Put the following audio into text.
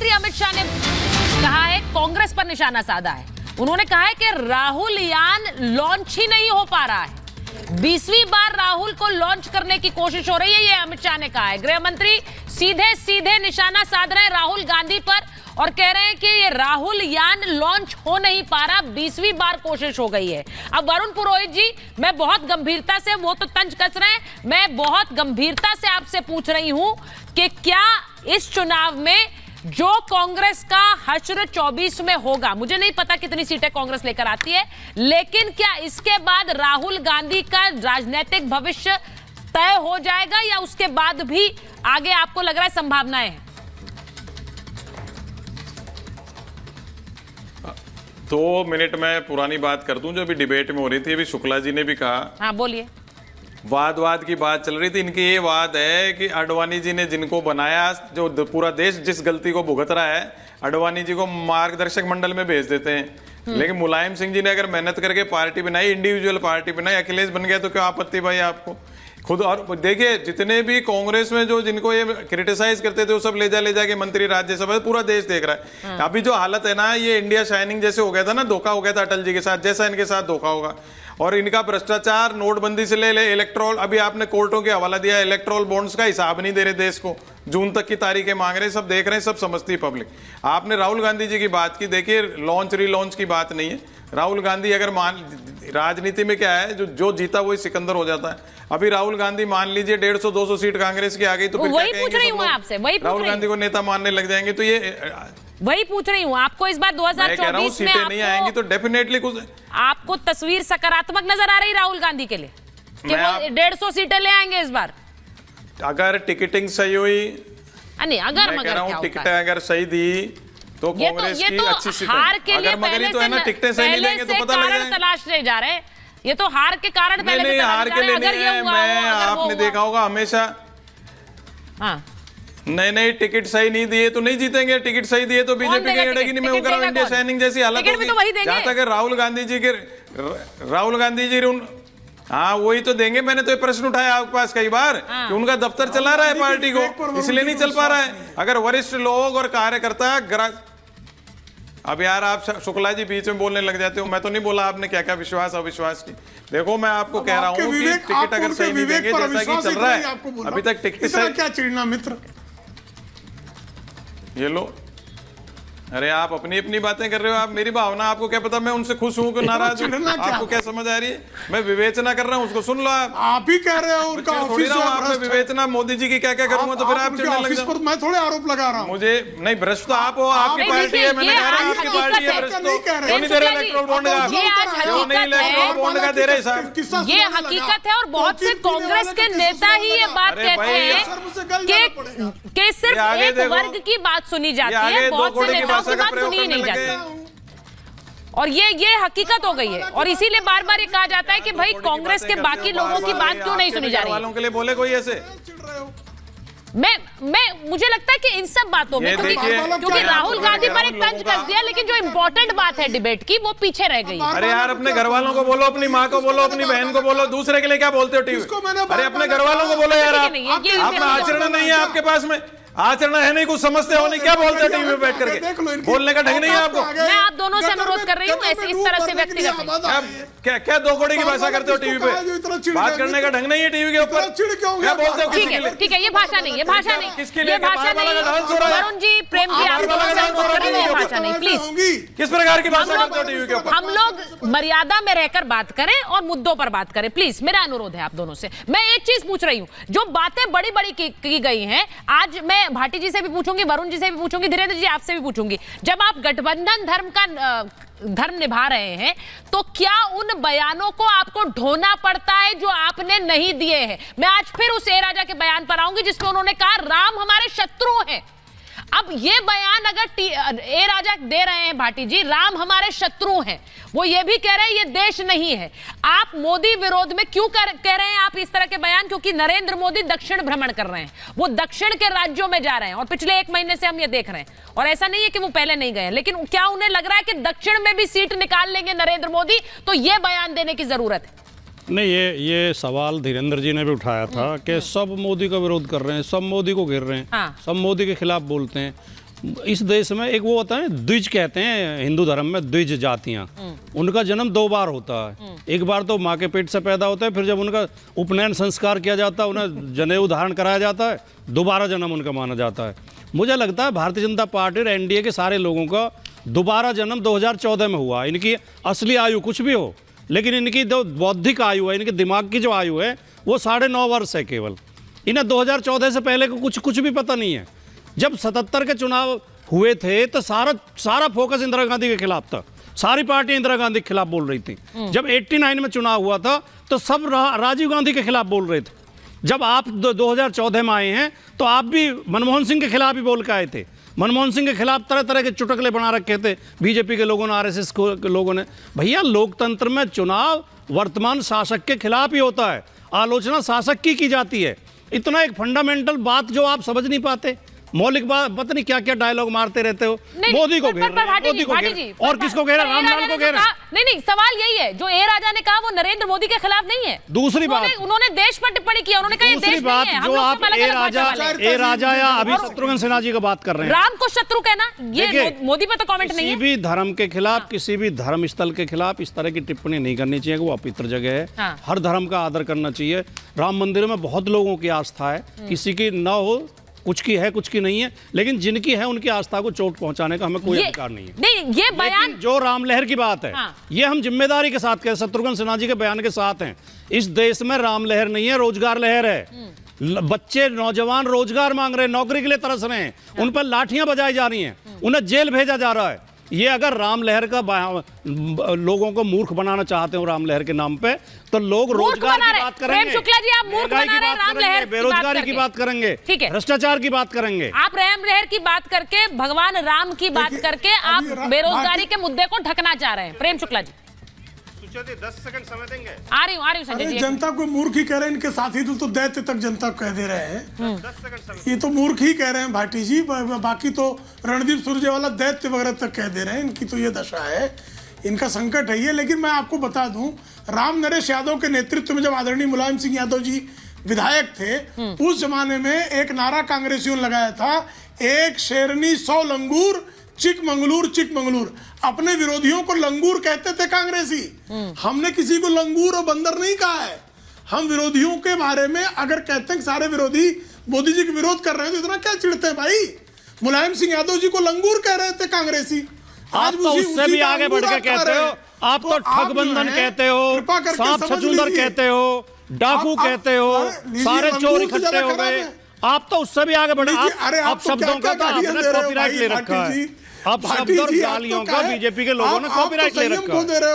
मंत्री अमित शाह ने कहा है, कांग्रेस पर निशाना साधा है। उन्होंने कहा है कि राहुल यान लॉन्च ही नहीं हो पा रहा है। 20वीं बार राहुल को लॉन्च करने की कोशिश हो रही है, ये अमित शाह ने कहा है। गृह मंत्री सीधे सीधे निशाना साध रहे हैं राहुल गांधी पर और कह रहे हैं कि ये राहुल यान लॉन्च हो नहीं पा रहा, 20वीं बार कोशिश हो गई है। अब वरुण पुरोहित जी, मैं बहुत गंभीरता से, वो तो तंज कस रहे हैं, मैं बहुत गंभीरता से आपसे पूछ रही हूं कि क्या इस चुनाव में जो कांग्रेस का हश्र 24 में होगा, मुझे नहीं पता कितनी सीटें कांग्रेस लेकर आती है, लेकिन क्या इसके बाद राहुल गांधी का राजनीतिक भविष्य तय हो जाएगा या उसके बाद भी आगे आपको लग रहा है संभावनाएं हैं? 2 मिनट में पुरानी बात कर दूं जो अभी डिबेट में हो रही थी। अभी शुक्ला जी ने भी कहा, हाँ बोलिए। वाद की बात चल रही थी। इनकी ये वाद है कि आडवाणी जी ने जिनको बनाया, जो पूरा देश जिस गलती को भुगत रहा है, आडवाणी जी को मार्गदर्शक मंडल में भेज देते हैं। लेकिन मुलायम सिंह जी ने अगर मेहनत करके पार्टी बनाई, इंडिविजुअल पार्टी बनाई, अखिलेश बन गया, तो क्या आपत्ति भाई आपको खुद? और देखिए, जितने भी कांग्रेस में जो जिनको ये क्रिटिसाइज करते थे वो सब ले जाके मंत्री राज्यसभा, पूरा देश देख रहा है। अभी जो हालत है ना, ये इंडिया शाइनिंग जैसे हो गया था ना, धोखा हो गया था अटल जी के साथ, जैसा इनके साथ धोखा होगा। और इनका भ्रष्टाचार, नोटबंदी से ले इलेक्ट्रोल, अभी आपने कोर्टों के हवाला दिया, इलेक्ट्रोल बॉन्ड्स का हिसाब नहीं दे रहे देश को, जून तक की तारीखें मांग रहे हैं, सब देख रहे हैं, सब समझती है पब्लिक। आपने राहुल गांधी जी की बात की, देखिए लॉन्च रीलॉन्च की बात नहीं है। राहुल गांधी अगर राजनीति में क्या है, जो जीता वही सिकंदर हो जाता है। अभी राहुल गांधी मान लीजिए 150-200 सीट कांग्रेस की आ गई तो फिर वही पूछ रही हूँ आपसे, वही राहुल गांधी को नेता मानने लग जाएंगे, तो ये वही पूछ रही हूँ आपको। इस बार 2024 में सीटें नहीं आएंगी तो डेफिनेटली कुछ आपको तस्वीर सकारात्मक नजर आ रही राहुल गांधी के लिए कि वो 150 सीटें ले आएंगे इस बार? अगर टिकटिंग सही हुई, नहीं अगर मगर टिकटें अगर सही दी तो कांग्रेस की अच्छी सीटें, हार के लिए पहले तो है ना, टिकटें सही नहीं देंगे तो पता लग जाएगा। तलाशने जा रहे हैं, ये तो हार के कारण पहले नहीं, हार के लिए नहीं है। मैं आपने देखा होगा हमेशा, हाँ नहीं टिकट सही नहीं दिए तो नहीं जीतेंगे, टिकट सही दिए तो बीजेपी की लड़ेगी नहीं। मैं कह रहा हूं इंडिया शाइनिंग जैसी हालत होगी। जहां तक राहुल गांधी जी हाँ वही तो देंगे। मैंने तो ये प्रश्न उठाया आपके पास कई बार कि उनका दफ्तर चला रहा है पार्टी को, इसलिए नहीं चल पा रहा है। अगर वरिष्ठ लोग और कार्यकर्ता अब यार आप शुक्ला जी बीच में बोलने लग जाते हो। मैं तो नहीं बोला आपने क्या क्या विश्वास अविश्वास की। देखो मैं आपको कह रहा हूँ कि टिकट अगर सही नहीं देंगे, जैसा कि चल रहा है अभी तक टिकट सही, क्या चिढ़ना मित्र, ये लो। अरे आप अपनी अपनी बातें कर रहे हो, आप मेरी भावना आपको क्या पता मैं उनसे खुश हूं कि नाराज हूं? आपको क्या समझ आ रही है? मैं विवेचना कर रहा हूं, उसको सुन लो। आप ही कह रहे हो उनका ऑफिस आपने विवेचना मोदी जी की क्या क्या करूंगा तो फिर आप चिढ़ने लग जाओ। मैं थोड़े आरोप लगा रहा हूं। मुझे नहीं, भ्रष्ट तो आप हो, आपकी पार्टी है। मैंने कहा आपकी पार्टी है, भ्रष्ट तो नहीं दे रहे इलेक्ट्रोल बॉन्ड का, नहीं इलेक्ट्रोल बॉन्ड का दे रहे साहब। ये हकीकत है और बहुत से कांग्रेस के नेता ही ये बात कहते हैं कि सिर्फ एक वर्ग की बात सुनी जाती है, बहुत से नेताओं की बात सुनी ही नहीं जाती। और ये हकीकत हो गई है और इसीलिए बार बार ये कहा जाता है कि भाई कांग्रेस के बाकी लोगों की बात क्यों नहीं सुनी जा रही? वालों के लिए बोले कोई ऐसे? मुझे लगता है कि इन सब बातों में क्योंकि राहुल गांधी पर एक तंज कस दिया, लेकिन जो इम्पोर्टेंट बात है डिबेट की वो पीछे रह गई। अरे यार अपने घर वालों को बोलो, अपनी माँ को बोलो, अपनी बहन को बोलो, दूसरे के लिए क्या बोलते हो टीवी? अरे अपने घर वालों को बोलो यार। आप में आचरण नहीं है, आपके पास में आचरण है नहीं, कुछ समझते हो नहीं, क्या बोलते हो टीवी में बैठ करके? बोलने का ढंग नहीं है आपको। मैं आप दोनों से अनुरोध कर रही हूँ ऐसे इस तरह से व्यक्तिगत क्या दो घोड़े की भाषा करते हो टीवी पे? बात करने का ढंग नहीं है टीवी के ऊपर। क्या बोलते हो? ठीक है, ये भाषा नहीं, ये भाषा नहीं, किसके लिए? वरुण जी, प्रेम जी, आप भाषा नहीं प्लीज। किस प्रकार की भाषा करते हो टीवी के ऊपर? हम लोग मर्यादा में रहकर बात करें और मुद्दों पर बात करें, प्लीज मेरा अनुरोध है आप दोनों से। मैं एक चीज पूछ रही हूँ, जो बातें बड़ी बड़ी की गई हैं, आज मैं भाटी जी से भी पूछूंगी, वरुण जी से भी पूछूंगी, धीरेन्द्र जी आपसे भी पूछूंगी। जब आप गठबंधन धर्म निभा रहे हैं तो क्या उन बयानों को आपको ढोना पड़ता है जो आपने नहीं दिए हैं? मैं आज फिर उस ए राजा के बयान पर आऊंगी जिसमें उन्होंने कहा राम हमारे शत्रु हैं। अब ये बयान अगर ए राजा दे रहे हैं भाटी जी, राम हमारे शत्रु हैं, वो ये भी कह रहे हैं ये देश नहीं है। आप मोदी विरोध में क्यों कह रहे हैं आप इस तरह के बयान? क्योंकि नरेंद्र मोदी दक्षिण भ्रमण कर रहे हैं, वो दक्षिण के राज्यों में जा रहे हैं और पिछले 1 महीने से हम ये देख रहे हैं। और ऐसा नहीं है कि वो पहले नहीं गए, लेकिन क्या उन्हें लग रहा है कि दक्षिण में भी सीट निकाल लेंगे नरेंद्र मोदी? तो ये बयान देने की जरूरत है। नहीं, ये सवाल धीरेन्द्र जी ने भी उठाया था कि सब मोदी का विरोध कर रहे हैं, सब मोदी को घेर रहे हैं, सब मोदी के खिलाफ बोलते हैं। इस देश में एक वो होता है द्विज कहते हैं हिंदू धर्म में, द्विज जातियां, उनका जन्म 2 बार होता है। एक बार तो माँ के पेट से पैदा होता है, फिर जब उनका उपनयन संस्कार किया जाता है, उन्हें जनेऊ धारण कराया जाता है, दोबारा जन्म उनका माना जाता है। मुझे लगता है भारतीय जनता पार्टी और एनडीए के सारे लोगों का दोबारा जन्म 2014 में हुआ। इनकी असली आयु कुछ भी हो, लेकिन इनकी जो बौद्धिक आयु है, इनके दिमाग की जो आयु है वो 9.5 वर्ष है केवल। इन्हें 2014 से पहले को कुछ भी पता नहीं है। जब 77 के चुनाव हुए थे तो सारा फोकस इंदिरा गांधी के खिलाफ था, सारी पार्टी इंदिरा गांधी के खिलाफ बोल रही थी। जब 89 में चुनाव हुआ था तो सब राजीव गांधी के खिलाफ बोल रहे थे। जब आप 2014 में आए हैं तो आप भी मनमोहन सिंह के खिलाफ ही बोल के आए थे। मनमोहन सिंह के खिलाफ तरह तरह के चुटकुले बना रखे थे बीजेपी के लोगों ने, आरएसएस के लोगों ने। भैया लोकतंत्र में चुनाव वर्तमान शासक के खिलाफ ही होता है, आलोचना शासक की जाती है। इतना एक फंडामेंटल बात जो आप समझ नहीं पाते, मौलिक बात, पता नहीं क्या क्या डायलॉग मारते रहते हो। मोदी को घेर रहे हैं, मोदी को घेर रहे हैं, और किसको घेर रहे हैं? रामलाल को घेर रहे हैं। नहीं, सवाल यही है जो ए राजा ने कहा वो नरेंद्र मोदी के खिलाफ नहीं है। दूसरी बात, उन्होंने देश पर टिप्पणी की, उन्होंने कहा ये दूसरी देश बात नहीं है, हम जो लोग आप सिर्फ अलग-अलग ए राजा या अभी शत्रुघ्न सिन्हा जी का बात कर रहे हैं, राम को शत्रु कहना, ये मोदी पे तो कमेंट नहीं है। किसी भी धर्म के खिलाफ, किसी भी धर्म स्थल के खिलाफ इस तरह की टिप्पणी नहीं करनी चाहिए कि वो अपवित्र जगह है। हर धर्म का आदर करना चाहिए। राम मंदिर में बहुत लोगों की आस्था है, किसी की न हो, कुछ की है कुछ की नहीं है, लेकिन जिनकी है उनकी आस्था को चोट पहुंचाने का हमें कोई अधिकार नहीं है। नहीं, ये बयान जो रामलहर की बात है, ये हम जिम्मेदारी के साथ कह, शत्रुघ्न सिन्हा जी के बयान के साथ हैं। इस देश में रामलहर नहीं है, रोजगार लहर है। बच्चे नौजवान रोजगार मांग रहे हैं, नौकरी के लिए तरस रहे हैं, उन पर लाठियां बजाई जा रही हैं, उन्हें जेल भेजा जा रहा है। ये अगर रामलहर का लोगों को मूर्ख बनाना चाहते हो रामलहर के नाम पे, तो लोग रोजगार की बात करेंगे, प्रेम शुक्ला जी आप मूर्ख बना रहे हैं रामलहर, बेरोजगारी की बात करेंगे, ठीक है, भ्रष्टाचार की बात करेंगे। आप रामलहर की बात करके, भगवान राम की बात करके आप बेरोजगारी के मुद्दे को ढकना चाह रहे हैं। प्रेम शुक्ला जी 10 सेकंड समय देंगे। आ रही हूँ संजय जी। जनता को मूर्ख ही कह रहे हैं, इनके साथी तो दैत्य तक जनता को कह दे रहे हैं। 10 सेकंड ये तो मूर्ख ही कह रहे हैं भाटी जी, बाकी तो रणदीप सुरजेवाला दैत्य वगैरह तक कह दे रहे हैं। इनकी तो ये दशा है, इनका संकट है ये। लेकिन मैं आपको बता दूं, राम नरेश यादव के नेतृत्व में जब आदरणीय मुलायम सिंह यादव जी विधायक थे, उस जमाने में एक नारा कांग्रेसियों ने लगाया था, एक शेरनी 100 लंगूर, चिकमंगलूर चिकमंगलूर। अपने विरोधियों को लंगूर कहते थे कांग्रेसी। हमने किसी को लंगूर और बंदर नहीं कहा है। हम विरोधियों के बारे में अगर कहते हैं कि सारे विरोधी मोदी जी के विरोध कर रहे हैं तो इतना क्या चिढ़ते हैं भाई? मुलायम सिंह यादव जी को लंगूर कह रहे थे कांग्रेसी, आप तो उससे भी आगे बढ़ के कहते हो। आप तो ठगबंधन कहते हो, सांप छछूंदर कहते हो, डाकू कहते हो, सारे चोर इकट्ठे हो गए। आप तो उससे भी आगे बढ़े। आप शब्दों का तो आपने कॉपीराइट ले रखा है। अब शब्द और गालियों का बीजेपी के लोगों ने कॉपीराइट ले रखा है।